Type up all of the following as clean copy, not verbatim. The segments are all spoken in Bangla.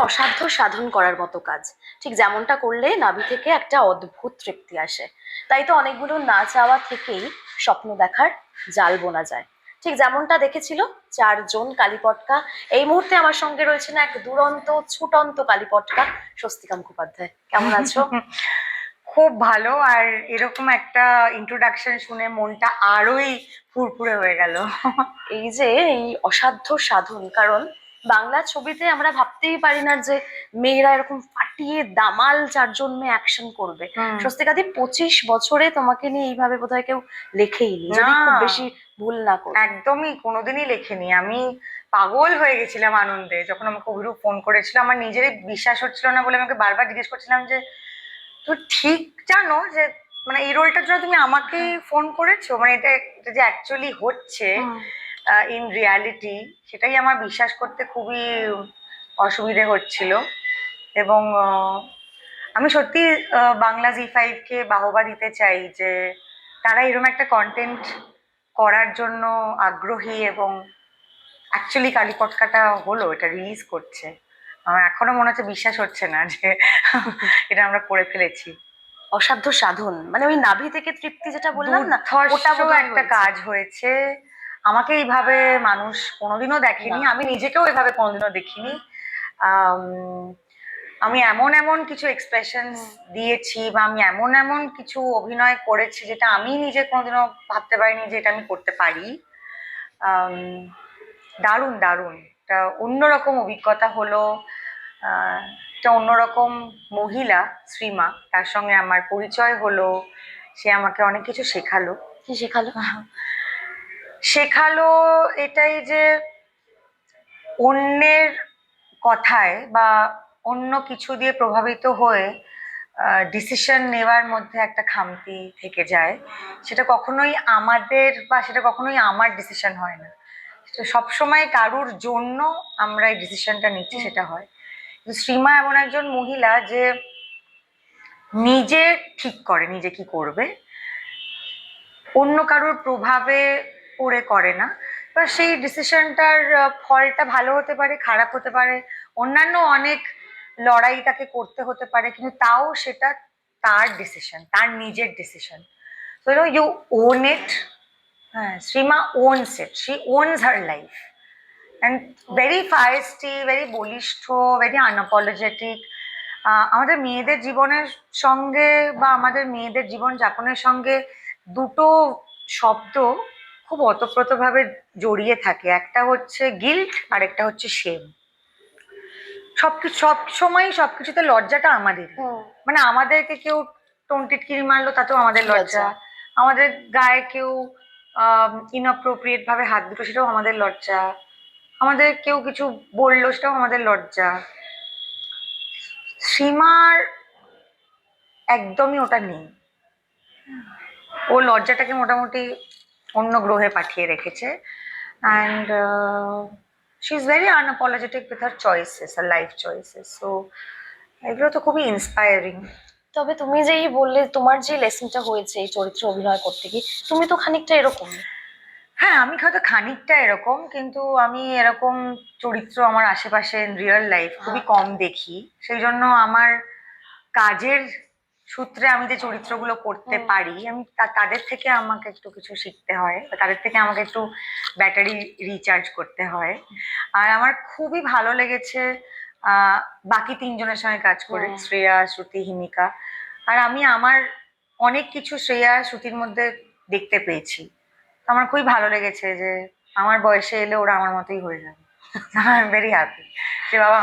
অসাধ্য সাধন করার মতো কাজ। ঠিক যেমনটা করলে নাভি থেকে একটা অদ্ভুত তৃপ্তি আসে। তাই তো অনেকগুলো না চাওয়া থেকেই স্বপ্ন দেখার জাল বোনা যায়। ঠিক যেমনটা দেখেছিল 4 জন কালীপটকা। এই মুহূর্তে আমার সঙ্গে রয়েছেন এক দুরন্ত ছুটন্ত কালীপটকা, স্বস্তিকা মুখোপাধ্যায়। কেমন আছো? খুব ভালো। আর এরকম একটা ইন্ট্রোডাকশন শুনে মনটা আরোই ফুরফুরে হয়ে গেল। এই যে এই অসাধ্য সাধন, কারণ বাংলা ছবিতে আমরা ভাবতেই পারি না যে মেয়েরা এরকম ফাটিয়ে দামাল 4 জন মেয়ে অ্যাকশন করবে। স্বস্তিকাদি 25 বছরে তোমাকে নিয়ে এইভাবে বোধহয় কেউ লেখেইনি, যদি খুব বেশি ভুল না করি। একদমই কোনোদিনই লেখেনি। আমি পাগল হয়ে গেছিলাম আনন্দে যখন আমাকে অভিরূপ ফোন করেছিল। আমার নিজেরই বিশ্বাস হচ্ছিল না বলে আমাকে বারবার জিজ্ঞেস করছিলাম যে তো ঠিক জানো যে মানে এই রোলটার জন্য তুমি আমাকে ফোন করেছো, মানে এটা যে অ্যাকচুয়ালি হচ্ছে ইন রিয়ালিটি, সেটাই আমার বিশ্বাস করতে খুবই অসুবিধে হচ্ছিল। এবং আমি সত্যি বাংলা জি5-কে বাহবা দিতে চাই যে তারা এরকম একটা কন্টেন্ট করার জন্য আগ্রহী এবং অ্যাকচুয়ালি কালীপটকাটা হলো, এটা রিলিজ করছে। আমার এখনো মনে হচ্ছে বিশ্বাস হচ্ছে না যে এটা আমরা করে ফেলেছি। অসাধ্য সাধন মানে ওই নাভি থেকে তৃপ্তি যেটা বললাম না, ওটা একটা কাজ হয়েছে। আমাকে এইভাবে মানুষ কোনোদিনও দেখেনি, আমি নিজেকেও এভাবে কোনোদিনও দেখিনি। আমি এমন এমন কিছু এক্সপ্রেশন দিয়েছি বা আমি এমন এমন কিছু অভিনয় করেছি যেটা আমি নিজে কোনোদিনও ভাবতে পারিনি যে এটা আমি করতে পারি। দারুণ দারুণ একটা অন্যরকম অভিজ্ঞতা হলো। একটা অন্যরকম মহিলা শ্রীমা, তার সঙ্গে আমার পরিচয় হলো। সে আমাকে অনেক কিছু শেখালো। কি শেখালো? শেখালো এটাই যে অন্যের কথায় বা অন্য কিছু দিয়ে প্রভাবিত হয়ে ডিসিশন নেওয়ার মধ্যে একটা খামতি থেকে যায়। সেটা কখনোই আমাদের বা সেটা কখনোই আমার ডিসিশন হয় না, সবসময় কারুর জন্য আমরা এই ডিসিশনটা নিচ্ছি সেটা হয়। শ্রীমা এমন একজন মহিলা যে নিজে ঠিক করে নিজে কি করবে, অন্য কারুর প্রভাবে পড়ে করে না। বা সেই ডিসিশনটার ফলটা ভালো হতে পারে, খারাপ হতে পারে, অন্যান্য অনেক লড়াই তাকে করতে হতে পারে, কিন্তু তাও সেটা তার ডিসিশন, তার নিজের decision. So you own it. হ্যাঁ, Shrima owns it, she owns her life and very feisty, very বলিষ্ঠ, ভেরি আনঅপোলজেটিক। আমাদের মেয়েদের জীবনের সঙ্গে বা আমাদের মেয়েদের জীবন যাপনের সঙ্গে দুটো শব্দ খুব ওতপ্রোতভাবে জড়িয়ে থাকে। একটা হচ্ছে গিল্ট আর একটা হচ্ছে শেম। সব সময় সবকিছুতে লজ্জাটা আমাদের, মানে আমাদেরকে কেউ টিটকিরি মারলো তাতেও আমাদের লজ্জা, আমাদের গায়ে কেউ ইনঅ্যাপ্রোপ্রিয়েট ভাবে হাত দিল সেটাও আমাদের লজ্জা, আমাদের কেউ কিছু বললো সেটাও আমাদের লজ্জা। সীমার একদমই ওটা নেই। ও লজ্জাটাকে মোটামুটি অন্য গ্রহে পাঠিয়ে রেখেছে। And she is very unapologetic with her choices, her life choices. So এগুলো তো খুবই ইন্সপায়ারিং। তবে তুমি যেই বললে তোমার যে লেসনটা হয়েছে এই চরিত্রে অভিনয় করতে গিয়ে, তুমি তো খানিকটা এরকম। হ্যাঁ, আমি হয়তো খানিকটা এরকম, কিন্তু আমি এরকম চরিত্র আমার আশেপাশে রিয়েল লাইফ খুবই কম দেখি। সেই জন্য আমার কাজের সূত্রে আমি যে চরিত্রগুলো করতে পারি, আমি তাদের থেকে আমাকে একটু কিছু শিখতে হয়, তাদের থেকে আমাকে একটু ব্যাটারি রিচার্জ করতে হয়। আর আমার খুবই ভালো লেগেছে বাকি 3 জনের সঙ্গে কাজ করে, শ্রেয়া, শ্রুতি, হিমিকা। আর আমি আমার অনেক কিছু শ্রেয়া, শ্রুতির মধ্যে দেখতে পেয়েছি। আমার খুবই ভালো লেগেছে যে আমার বয়সে এলে ওরা আমার মতোই হয়ে যাবে। আই এম ভেরি হ্যাপি যে বাবা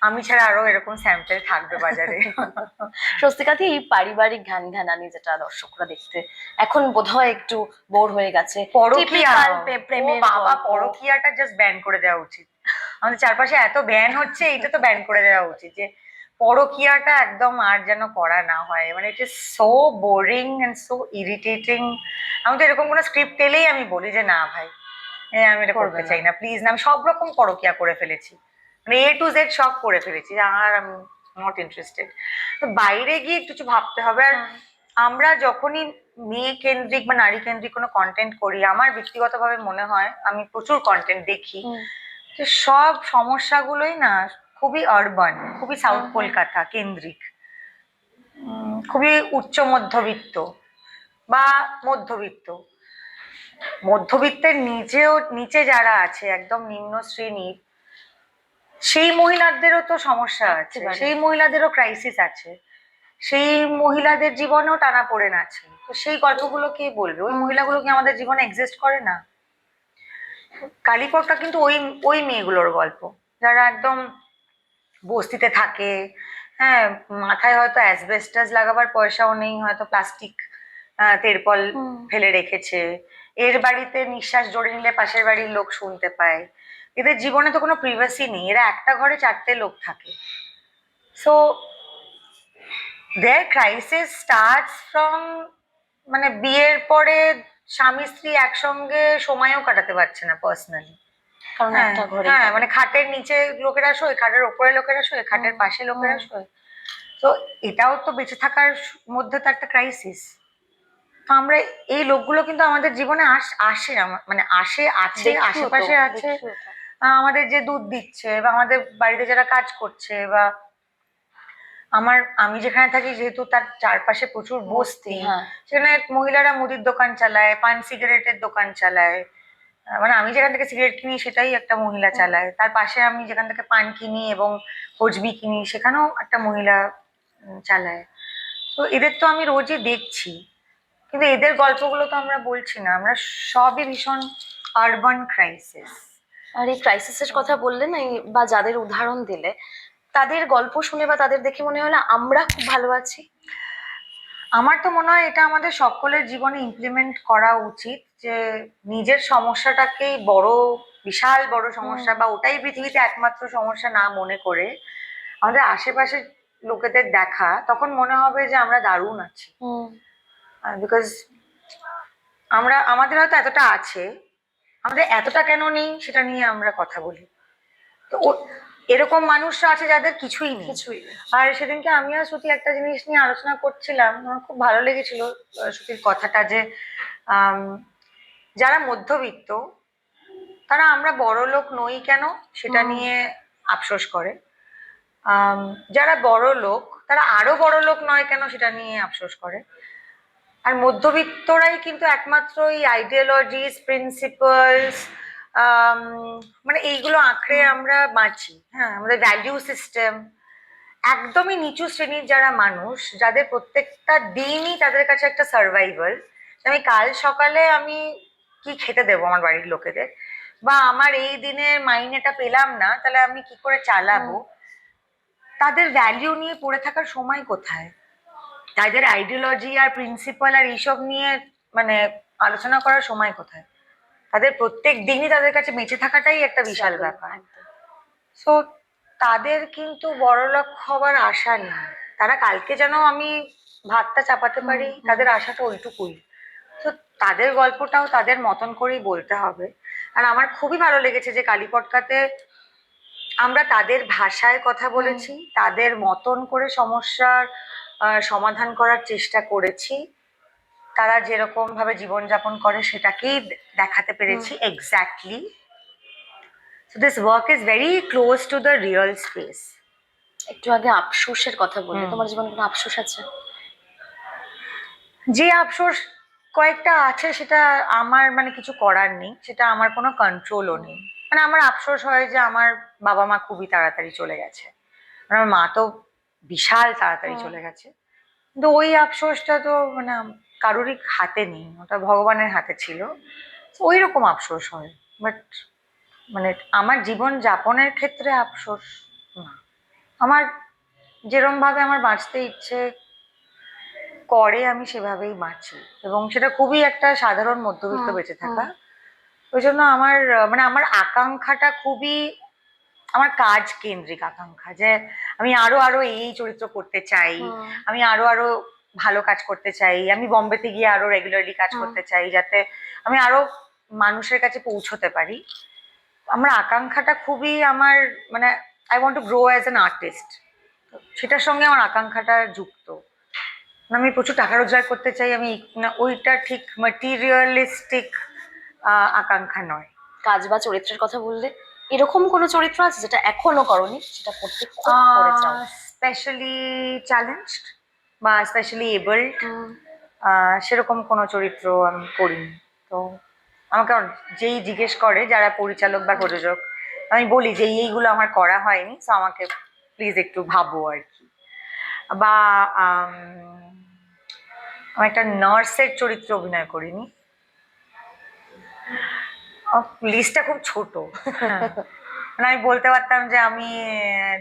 আমি ছাড়া আরো এরকম স্যাম্পল থাকবে বাজারে। স্বস্তিকাদি এই পারিবারিক ঘ্যান ঘ্যানানি যেটা দর্শকরা দেখতে এখন বোধহয় একটু বোর হয়ে গেছে। পরকীয়াটা জাস্ট ব্যান করে দেওয়া উচিত। আমাদের চারপাশে এত ব্যান হচ্ছে, এটা তো ব্যান করে দেওয়া উচিত যে পরকীয়াটা একদম আর যেন করা না হয়। মানে it is so boring and so irritating. আমি তো এরকম কোনো স্ক্রিপ্ট এলেই আমি বলি যে না ভাই, আমি এটা করতে চাই না, প্লিজ না। আমি সব রকম পরকীয়া করে ফেলেছি, মানে A to Z সব করে ফেলেছি, আর আমি নট ইন্টারেস্টেড। তো বাইরে গিয়ে কিছু ভাবতে হবে। আর আমরা যখনই মেয়ে কেন্দ্রিক বা নারী কেন্দ্রিক কোনো কন্টেন্ট করি, আমার ব্যক্তিগতভাবে মনে হয়, আমি প্রচুর কন্টেন্ট দেখি, যে সব সমস্যাগুলোই না খুবই আরবান, খুবই সাউথ কলকাতা কেন্দ্রিক, খুবই উচ্চ মধ্যবিত্ত বা মধ্যবিত্ত, মধ্যবিত্তের নিচে যারা আছে একদম নিম্ন শ্রেণীর, সেই মহিলাদেরও তো সমস্যা আছে, একেবারে। সেই মহিলাদেরও ক্রাইসিস আছে, সেই মহিলাদের জীবনেও টানাপোড়েন আছে। তো সেই গল্পগুলো কে বলবে? ওই মহিলাগুলো কি আমাদের জীবনে এক্সিস্ট করে না? কালীপটকা কিন্তু ওই ওই মেয়েগুলোর গল্প, যারা একদম বস্তিতে থাকে, হ্যাঁ, মাথায় হয়তো অ্যাসবেস্টাস লাগাবার পয়সাও নেই, হয়তো প্লাস্টিক তেরপল ফেলে রেখেছে, এর বাড়িতে নিঃশ্বাস জড়ে নিলে পাশের বাড়ির লোক শুনতে পায়, এদের জীবনে তো কোনো প্রিভেসি নেই, এরা একটা ঘরে 4টে লোক থাকে। So there crisis starts from, মানে বিয়ের পরে স্বামী স্ত্রী একসঙ্গে সময়ও কাটাতে পারছে না পার্সোনালি। কারণ হ্যাঁ একটা ঘরে হ্যাঁ, মানে খাটের নিচে লোকেরা শোয়, খাটের ওপরে লোকেরা শোয়, খাটের পাশে লোকেরা শোয়। তো এটাও তো বেঁচে থাকার মধ্যে তো একটা ক্রাইসিস। তো আমরা এই লোকগুলো কিন্তু আমাদের জীবনে আসে, মানে আসে, আছে, আশেপাশে আছে। আমাদের যে দুধ দিচ্ছে বা আমাদের বাড়িতে যারা কাজ করছে, বা আমি যেখানে থাকি যেহেতু তার চারপাশে প্রচুর বস্তি, সেখানে মহিলারা মুদির দোকান চালায়, পান সিগারেটের দোকান চালায়। মানে আমি যেখান থেকে সিগারেট কিনি সেটাই একটা মহিলা চালায়, তার পাশে আমি যেখান থেকে পান কিনি এবং হজবি কিনি সেখানেও একটা মহিলা চালায়। তো এদের তো আমি রোজই দেখছি, কিন্তু এদের গল্পগুলো তো আমরা বলছি না, আমরা সবই ভীষণ আরবান ক্রাইসিস। আর এই ক্রাইসিসের কথা বললে না, বা যাদের উদাহরণ দিলে, তাদের গল্প শুনে বা তাদের দেখে মনে হলো আমরা খুব ভালো আছি। আমার তো মনে হয় এটা আমাদের সকলের জীবনে ইমপ্লিমেন্ট করা উচিত, যে নিজের সমস্যাটাকেই বিশাল বড় সমস্যা বা ওটাই পৃথিবীতে একমাত্র সমস্যা না মনে করে আমাদের আশেপাশে লোকেদের দেখা, তখন মনে হবে যে আমরা দারুণ আছি। বিকজ আমাদের হয়তো এতটা আছে, আমাদের এতটা কেন নেই সেটা নিয়ে আমরা কথা বলি। তো এরকম মানুষরা আছে যাদের কিছুই নেই। আর সেদিনকে আমি আর শ্রুতি একটা জিনিস নিয়ে আলোচনা করছিলাম, আমার খুব ভালো লেগেছিল শ্রুতির কথাটা, যে যারা মধ্যবিত্ত তারা আমরা বড় লোক নই কেন সেটা নিয়ে আফসোস করে, যারা বড় লোক তারা আরো বড় লোক নয় কেন সেটা নিয়ে আফসোস করে। আর মধ্যবিত্তরাই কিন্তু একমাত্র এই আইডিওলজিস, প্রিন্সিপালস, মানে এইগুলো আঁকড়ে আমরা বাঁচি। হ্যাঁ, আমাদের ভ্যালিউ সিস্টেম, একদমই নিচু শ্রেণীর যারা মানুষ, যাদের প্রত্যেকটা দিনই তাদের কাছে একটা সার্ভাইভাল। আমি কাল সকালে আমি কি খেতে দেবো আমার বাড়ির লোকেদের, বা আমার এই দিনের মাইনেটা পেলাম না, তাহলে আমি কি করে চালাবো, তাদের ভ্যালিউ নিয়ে পড়ে থাকার সময় কোথায়? তাদের আইডিওলজি আর প্রিন্সিপাল আর এইসব নিয়ে মানে আলোচনা করার সময় কোথায়? তাদের প্রত্যেক দিনই তাদের কাছে বেঁচে থাকাটাই একটা বিশাল ব্যাপার। সো তাদের কিন্তু বড়লোক হবার আশা নেই, তারা কালকে যেন আমি ভাতটা চাপাতে পারি, তাদের আশাটা ওইটুকুই। তো তাদের গল্পটাও তাদের মতন করেই বলতে হবে। আর আমার খুবই ভালো লেগেছে যে কালীপটকাতে আমরা তাদের ভাষায় কথা বলেছি, তাদের মতন করে সমস্যার সমাধান করার চেষ্টা করেছি, তারা যেরকম ভাবে জীবনযাপন করে সেটাকেই দেখাতে পেরেছি exactly. So this work is very close to the real space. একটু আগে আফসোসের কথা বললে, তোমার জীবনে কোনো আফসোস আছে? যে আফসোস কয়েকটা আছে সেটা আমার মানে কিছু করার নেই, সেটা আমার কোনো কন্ট্রোলও নেই। মানে আমার আফসোস হয় যে আমার বাবা মা খুবই তাড়াতাড়ি চলে গেছে, আমার মা তো বিশাল তাড়াতাড়ি চলে গেছে, কিন্তু ওই আফসোসটা তো মানে কারোরই হাতে নেই, ওটা ভগবানের হাতে ছিল। ওই রকম আফসোস হয়, বাট মানে আমার জীবন যাপনের ক্ষেত্রে আফসোস না। আমার যেরম ভাবে আমার বাঁচতে ইচ্ছে করে আমি সেভাবেই বাঁচি, এবং সেটা খুবই একটা সাধারণ মধ্যবিত্ত বেঁচে থাকা। ওই জন্য আমার মানে আমার আকাঙ্ক্ষাটা খুবই আমার কাজ কেন্দ্রিক আকাঙ্ক্ষা, যে আমি আরো আরো এই চরিত্র করতে চাই, আমি আরো আরো ভালো কাজ করতে চাই, আমি বম্বেতে গিয়ে আরো রেগুলারলি কাজ করতে চাই, যাতে আমি আরো মানুষের কাছে পৌঁছতে পারি। আমার আকাঙ্ক্ষাটা খুবই আমার মানে I want to grow as an artist, সেটার সঙ্গে আমার আকাঙ্ক্ষাটা যুক্ত। আমি প্রচুর টাকা রোজগার করতে চাই, আমি না ওইটা ঠিক ম্যাটেরিয়ালিস্টিক আকাঙ্ক্ষা নয়। কাজ বা চরিত্রের কথা বললে, এরকম কোনো চরিত্র আছে যেটা এখনো করনি, সেটা করতে খুব করে চাও? স্পেশালি চ্যালেঞ্জড বা স্পেশালি এবলড হুম, সেরকম কোনো চরিত্র আমি করিনি। তো আমাকে যেই জিজ্ঞেস করে যারা পরিচালক বা প্রযোজক, আমি বলি যে এইগুলো আমার করা হয়নি, তো আমাকে প্লিজ একটু ভাবো আর কি। বা আমি একটা নার্সের চরিত্রে অভিনয় করিনি। লিস্টটা খুব ছোট। হ্যাঁ। মানে আমি বলতে পারতাম যে আমি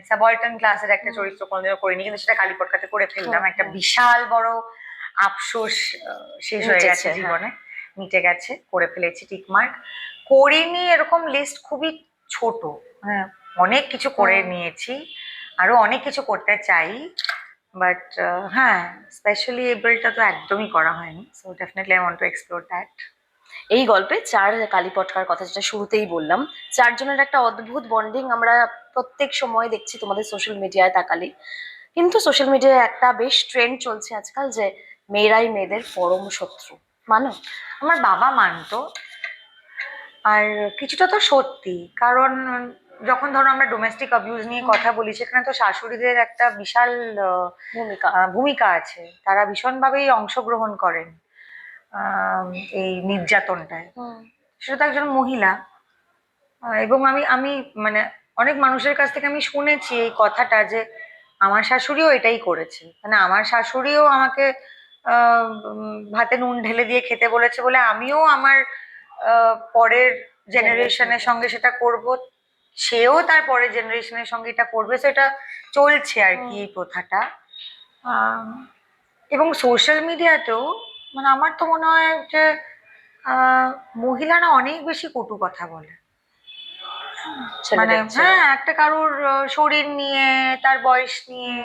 সাবঅল্টার্ন ক্লাসের একটা চরিত্র কোনোদিনও করিনি, কিন্তু সেটা কালীপটকাতে করে ফেললাম। একটা বিশাল বড় আফসোস শেষ হয়ে গেছে মিটেছে, হ্যাঁ। জীবনে, মিটে গেছে, করে ফেলেছি টিকমার্ক। করিনি এরকম লিস্ট খুবই ছোট, মানে অনেক কিছু করে নিয়েছি, আরো অনেক কিছু করতে চাই, বাট হ্যাঁ, স্পেশালি এবলটা তো একদমই করা হয়নি, so definitely I want to explore that. এই গল্পে চার কালীপটকার কথা যেটা শুরুতেই বললাম, চারজনের একটা অদ্ভুত বন্ডিং আমরা প্রত্যেক সময় দেখছি তোমাদের সোশ্যাল মিডিয়ায় তাকালে। কিন্তু সোশ্যাল মিডিয়ায় একটা বেশ ট্রেন্ড চলছে আজকাল যে মেয়েরাই মেয়েদের পরম শত্রু, মানো? আমার বাবা মানতো, আর কিছুটা তো সত্যি, কারণ যখন ধরো আমরা ডোমেস্টিক অ্যাবিউজ নিয়ে কথা বলি, সেখানে তো শাশুড়িদের একটা বিশাল ভূমিকা। ভূমিকা আছে, তারা ভীষণভাবেই অংশগ্রহণ করেন আহ, এই নির্যাতনটায়। হুম, সেটা তো একজন মহিলা, এবং আমি আমি মানে অনেক মানুষের কাছ থেকে আমি শুনেছি এই কথাটা যে আমার শাশুড়িও এটাই করেছে, মানে আমার শাশুড়িও আমাকে ভাতে নুন ঢেলে দিয়ে খেতে বলেছে বলে আমিও আমার পরের জেনারেশনের সঙ্গে সেটা করব, সেও তার পরের জেনারেশনের সঙ্গে এটা করবে, তো এটা চলছে আর কি এই প্রথাটা। আহ, এবং সোশ্যাল মিডিয়াতেও মানে আমার তো মনে হয় যে মহিলারা অনেক বেশি কটু কথা বলে, মানে ছেলেদের চেয়ে। হ্যাঁ, একটা কারোর শরীর নিয়ে, তার বয়স নিয়ে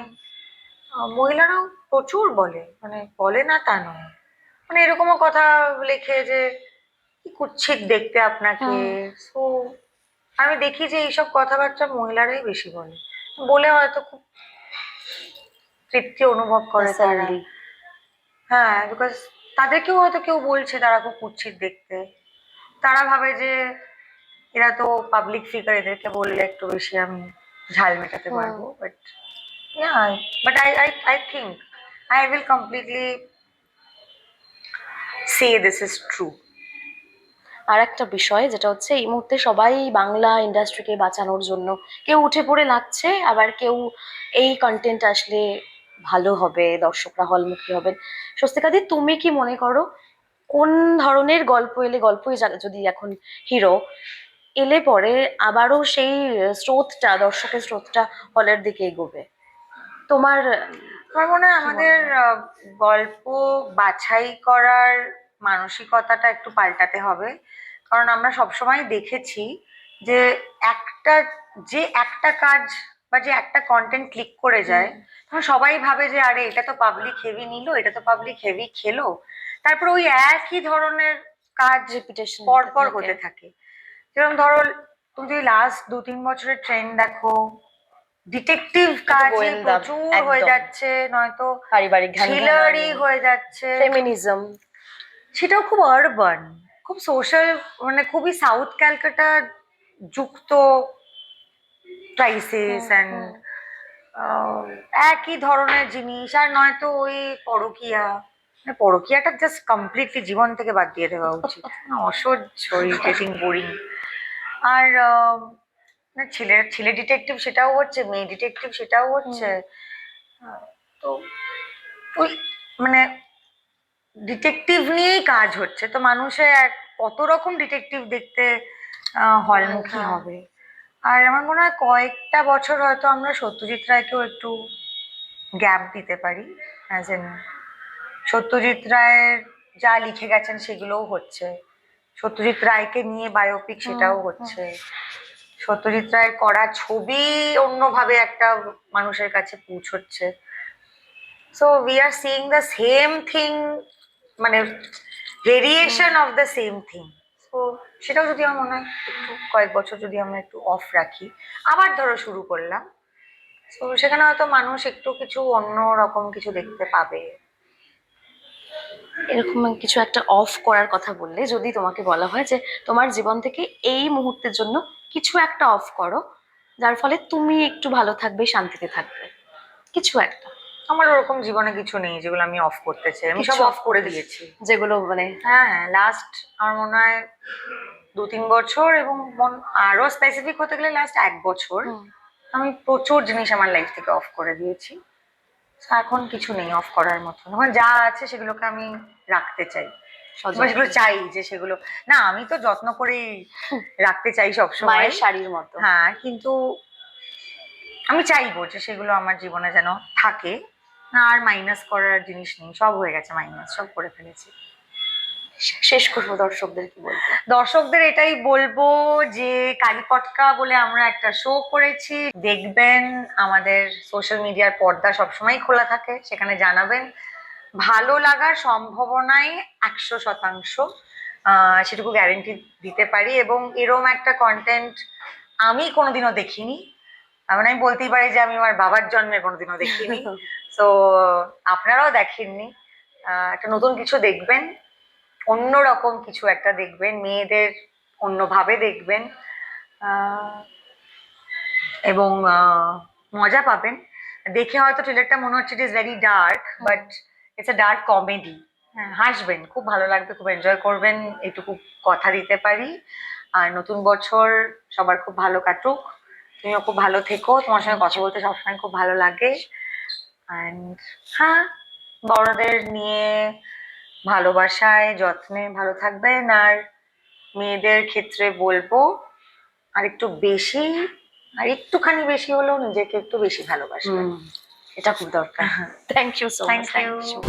মহিলারাও প্রচুর বলে, মানে বলে না তা নয়, মানে এরকমও কথা লেখে যে কি কুৎসিত দেখতে আপনাকে। সো আমি দেখি যে এইসব কথাবার্তা মহিলারাই বেশি বলে, বলে হয়তো খুব তৃপ্তি অনুভব করে তারা। তাসাল্লি। হ্যাঁ, বিকজ তাদেরকেও হয়তো কেউ বলছে তারা খুব কুৎসিত দেখতে, তারা ভাবে যে এরা তো পাবলিক ফিগার, এদেরকে বললে একটু বেশি আমি ঝাল মেটাতে পারবো, but yeah, but I think I will completely say this is true. আর একটা বিষয় যেটা হচ্ছে এই মুহূর্তে সবাই বাংলা ইন্ডাস্ট্রিকে বাঁচানোর জন্য কেউ উঠে পড়ে লাগছে, আবার কেউ এই কন্টেন্ট আসলে ভালো হবে, দর্শকরা হলমুখী হবেন। স্বস্তিকাদি, তুমি কি মনে করো কোন ধরনের গল্প এলে, গল্পই যদি এখন হিরো এলে পরে আবারও সেই স্রোতটা, দর্শকের স্রোতটা হলের দিকে এগোবে? তোমার আমার মনে হয় কি মনে আমাদের হয়? গল্প বাছাই করার মানসিকতাটা একটু পাল্টাতে হবে, কারণ আমরা সবসময় দেখেছি যে একটা যে একটা কাজ বা যে একটা কন্টেন্ট ক্লিক করে যায়, তখন সবাই ভাবে যে আরে এটা তো পাবলিক হেভি নিল, এটা তো পাবলিক হেভি খেলো, তারপর ওই একই ধরনের কাজ রেপুটেশন পরপর থাকে। হতে থাকে। যেরকম ধরো তুমি যদি লাস্ট 2-3 বছরের ট্রেন্ড দেখো, ডিটেকটিভ শুধু কাজই গোয়েন্দা, প্রচুর হয়ে একদম যাচ্ছে, নয়তো পারিবারিক ঘান থ্রিলারই ঘানানি, হয়ে যাচ্ছে, ফেমিনিজম। সেটাও খুব আরবান, খুব সোশ্যাল, মানে খুবই সাউথ ক্যালকাটা যুক্ত ক্রাইসিস অ্যান্ড একই ধরনের জিনিস, আর নয়তো ওই পরকীয়া, মানে পরকীয়াটা জাস্ট কমপ্লিটলি জীবন থেকে বাদ দিয়ে দেওয়া উচিত, অসহ্য, ইরিটেটিং, বোরিং। আর না, ছেলে ছেলে ডিটেকটিভ সেটাও হচ্ছে, মেয়ে ডিটেকটিভ সেটাও হচ্ছে। তো ওই মানে ডিটেকটিভ নিয়েই কাজ হচ্ছে, তো মানুষে এক কত রকম ডিটেকটিভ দেখতে হলমুখী হ্যাঁ। হবে। আর আমার মনে হয় কয়েকটা বছর হয়তো আমরা সত্যজিৎ রায়কেও একটু গ্যাপ দিতে পারি, অ্যাজ এন সত্যজিৎ রায়ের যা লিখে গেছেন সেগুলোও হচ্ছে, সত্যজিৎ রায়কে নিয়ে বায়োপিক সেটাও হচ্ছে, সত্যজিৎ রায়ের করা ছবি অন্যভাবে একটা মানুষের কাছে পৌঁছচ্ছে। So we are seeing the same thing, মানে variation of the same thing. তো সেটাও যদি আমার মনে হয় একটু কয়েক বছর যদি আমরা একটু অফ রাখি, আবার ধরো শুরু করলাম, তো সেখানে হয়তো মানুষ একটু কিছু অন্য রকম কিছু দেখতে পাবে। এরকম কিছু একটা অফ করার কথা বললে, যদি তোমাকে বলা হয় যে তোমার জীবন থেকে এই মুহূর্তের জন্য কিছু একটা অফ করো, যার ফলে তুমি একটু ভালো থাকবে, শান্তিতে থাকবে, কিছু একটা। আমার ওরকম জীবনে কিছু নেই যেগুলো আমি অফ করতে চাই, আমি সব কিছু অফ করে করতে- দিয়েছি। যেগুলো মানে হ্যাঁ হ্যাঁ, লাস্ট আমার মনে হয় 2-3 বছর, এবং আরো স্পেসিফিক হতে গেলে লাস্ট 1 বছর হুম, আমি প্রচুর জিনিস আমার লাইফ থেকে অফ করে দিয়েছি। So, এখন কিছু নেই অফ করার মতো, এখন যা আছে সেগুলোকে আমি রাখতে চাই, বা সযত্নে। সেগুলো চাই যে সেগুলো, না আমি তো যত্ন করেই রাখতে চাই সবসময়। মায়ের শাড়ির মতো। হ্যাঁ, কিন্তু আমি চাইবো যে সেগুলো আমার জীবনে যেন থাকে না। আর মাইনাস করার জিনিস নেই, সব হয়ে গেছে, মাইনাস সব করে ফেলেছি। শেষ করবো, দর্শকদের কি বলবো? দর্শকদের এটাই বলবো যে কালী পটকা বলে আমরা একটা শো করেছি, দেখবেন। আমাদের সোশ্যাল মিডিয়ার পর্দা সবসময় খোলা থাকে, সেখানে জানাবেন। ভালো লাগার সম্ভাবনায় 100%, সেটুকু গ্যারেন্টি দিতে পারি। এবং এরম একটা কন্টেন্ট আমি কোনোদিনও দেখিনি, মানে আমি বলতেই পারি যে আমি আমার বাবার জন্মে কোনোদিনও দেখিনি। তো আপনারাও দেখেননি, একটা নতুন কিছু দেখবেন, অন্যরকম কিছু একটা দেখবেন, মেয়েদের অন্যভাবে দেখবেন, আহ, এবং মজা পাবেন। দেখে হয়তো ট্রেলারটা মনে হচ্ছে it is very dark, but it's a dark comedy. হাসবেন, খুব ভালো লাগবে, খুব এনজয় করবেন, এইটুকু কথা দিতে পারি। আর নতুন বছর সবার খুব ভালো কাটুক, তুমিও খুব ভালো থেকো, তোমার সঙ্গে কথা বলতে সবসময় খুব ভালো লাগে। অ্যান্ড হ্যাঁ, বড়দের নিয়ে ভালোবাসায় যত্নে ভালো থাকবেন। আর মেয়েদের ক্ষেত্রে বলবো আর একটু বেশি, আর একটুখানি বেশি হলেও নিজেকে একটু বেশি ভালোবাসবেন। এটা খুব দরকার। Thank you so much. Thank you.